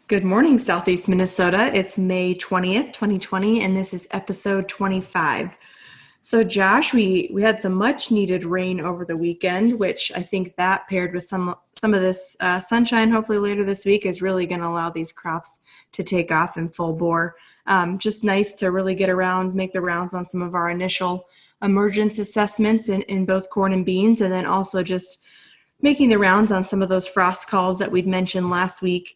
Good morning, Southeast Minnesota. It's May 20th, 2020, and this is episode 25. So, Josh, we had some much needed rain over the weekend, which I think that paired with some of this sunshine, hopefully later this week, is really going to allow these crops to take off in full bore. Just nice to really get around, make the rounds on some of our initial emergence assessments in both corn and beans, and then also just making the rounds on some of those frost calls that we'd mentioned last week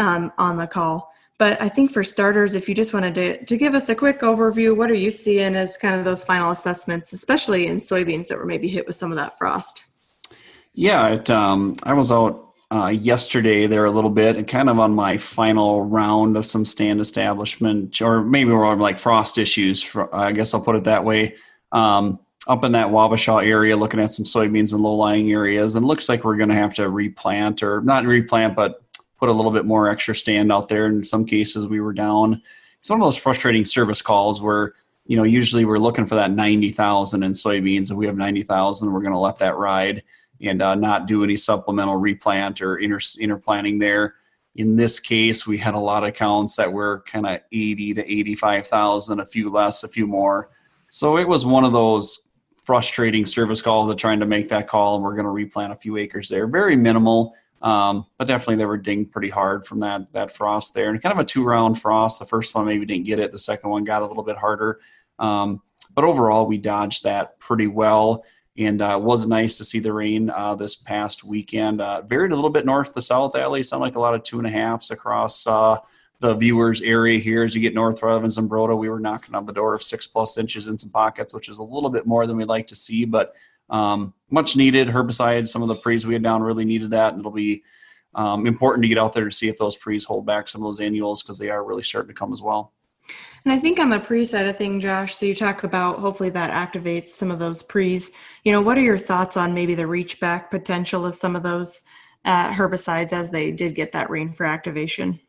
on the call. But I think for starters, if you just wanted to give us a quick overview, what are you seeing as kind of those final assessments, especially in soybeans that were maybe hit with some of that frost? Yeah, I was out yesterday there a little bit and kind of on my final round of some stand establishment, or maybe more like frost issues, I guess I'll put it that way. Up in that Wabasha area, looking at some soybeans in low-lying areas, and looks like we're going to have to replant, or not replant, but put a little bit more extra stand out there. In some cases, we were down. It's one of those frustrating service calls where, usually we're looking for that 90,000 in soybeans. If we have 90,000, we're going to let that ride and not do any supplemental replant or interplanting there. In this case, we had a lot of counts that were kind of 80 to 85,000, a few less, a few more. So it was one of those frustrating service calls of trying to make that call, and we're going to replant a few acres there. Very minimal. But definitely they were dinged pretty hard from that frost there, and kind of a 2-round frost. The first one maybe didn't get it. The second one got a little bit harder. But overall we dodged that pretty well. And it was nice to see the rain this past weekend. Varied a little bit north to south, Allie. Sound like a lot of 2.5s across the viewers area here. As you get north of Zimbrota, we were knocking on the door of 6+ inches in some pockets, which is a little bit more than we'd like to see, but much needed. Herbicide, some of the pre's we had down really needed that, and it'll be important to get out there to see if those pre's hold back some of those annuals, because they are really starting to come as well. And I think on the pre side of thing, Josh, so you talk about hopefully that activates some of those pre's. What are your thoughts on maybe the reach back potential of some of those herbicides as they did get that rain for activation?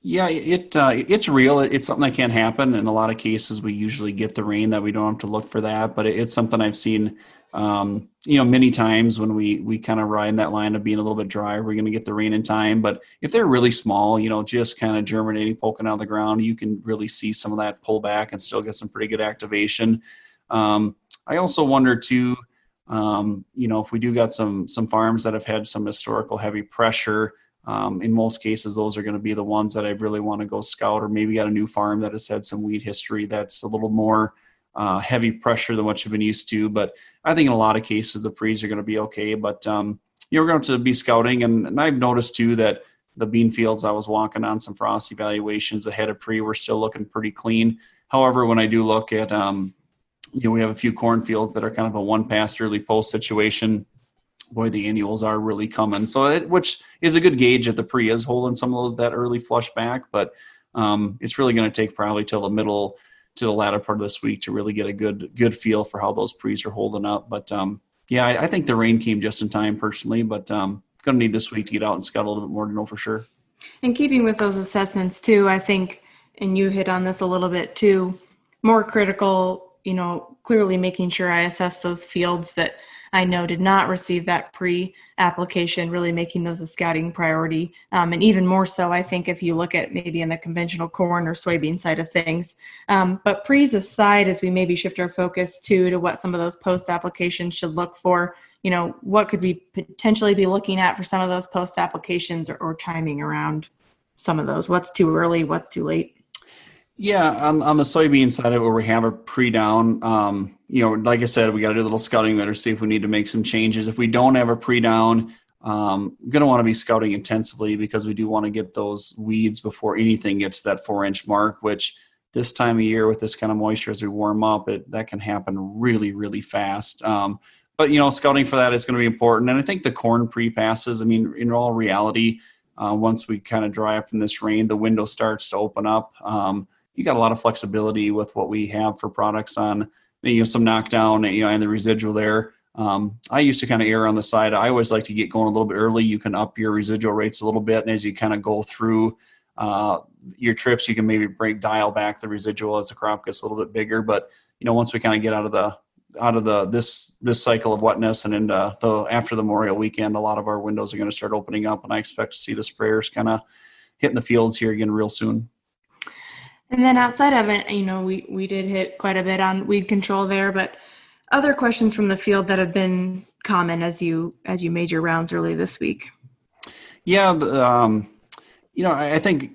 Yeah, it's real. It's something that can happen. In a lot of cases, we usually get the rain that we don't have to look for that. But it's something I've seen, many times when we kind of ride that line of being a little bit dry, we're going to get the rain in time. But if they're really small, just kind of germinating, poking out of the ground, you can really see some of that pull back and still get some pretty good activation. I also wonder too, if we do got some farms that have had some historical heavy pressure. In most cases, those are going to be the ones that I really want to go scout, or maybe got a new farm that has had some weed history that's a little more heavy pressure than what you've been used to. But I think in a lot of cases, the pre's are going to be okay. But we're going to be scouting. And I've noticed too that the bean fields I was walking on, some frost evaluations ahead of pre, were still looking pretty clean. However, when I do look at, we have a few cornfields that are kind of a one-pass early post situation. Boy, the annuals are really coming. So which is a good gauge that the pre is holding some of that early flush back, but it's really going to take probably till the middle to the latter part of this week to really get a good feel for how those pre's are holding up. But I think the rain came just in time personally, but going to need this week to get out and scout a little bit more to know for sure. And keeping with those assessments too, I think, and you hit on this a little bit too, more critical, clearly making sure I assess those fields that I know did not receive that pre-application, really making those a scouting priority. And even more so, I think, if you look at maybe in the conventional corn or soybean side of things. But pre's aside, as we maybe shift our focus to what some of those post-applications should look for, what could we potentially be looking at for some of those post-applications, or timing around some of those? What's too early? What's too late? Yeah, on the soybean side of it, where we have a pre-down, like I said, we got to do a little scouting there to see if we need to make some changes. If we don't have a pre-down, going to want to be scouting intensively, because we do want to get those weeds before anything gets that 4-inch mark, which this time of year with this kind of moisture as we warm up, that can happen really, really fast. But, scouting for that is going to be important. And I think the corn pre-passes, in all reality, once we kind of dry up from this rain, the window starts to open up. You got a lot of flexibility with what we have for products on, some knockdown, and the residual there. I used to kind of err on the side. I always like to get going a little bit early. You can up your residual rates a little bit, and as you kind of go through your trips, you can maybe dial back the residual as the crop gets a little bit bigger. But once we kind of get out of this cycle of wetness and into after the Memorial weekend, a lot of our windows are going to start opening up, and I expect to see the sprayers kind of hitting the fields here again real soon. And then outside of it, we did hit quite a bit on weed control there, but other questions from the field that have been common as you made your rounds early this week. Yeah, I think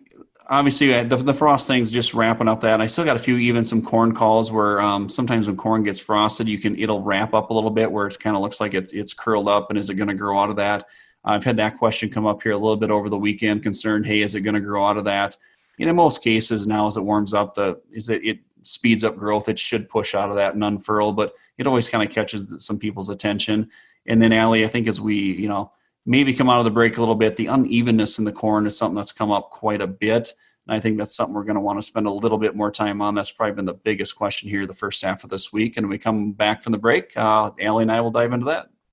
obviously the frost thing's just wrapping up that. I still got a few, even some corn calls where sometimes when corn gets frosted, it'll wrap up a little bit where it's kind of looks like it's curled up, and is it going to grow out of that? I've had that question come up here a little bit over the weekend, concerned, hey, is it going to grow out of that? And in most cases now, as it warms up, it speeds up growth. It should push out of that and unfurl, but it always kind of catches some people's attention. And then Allie, I think as we, maybe come out of the break a little bit, the unevenness in the corn is something that's come up quite a bit. And I think that's something we're going to want to spend a little bit more time on. That's probably been the biggest question here the first half of this week. And when we come back from the break, Allie and I will dive into that.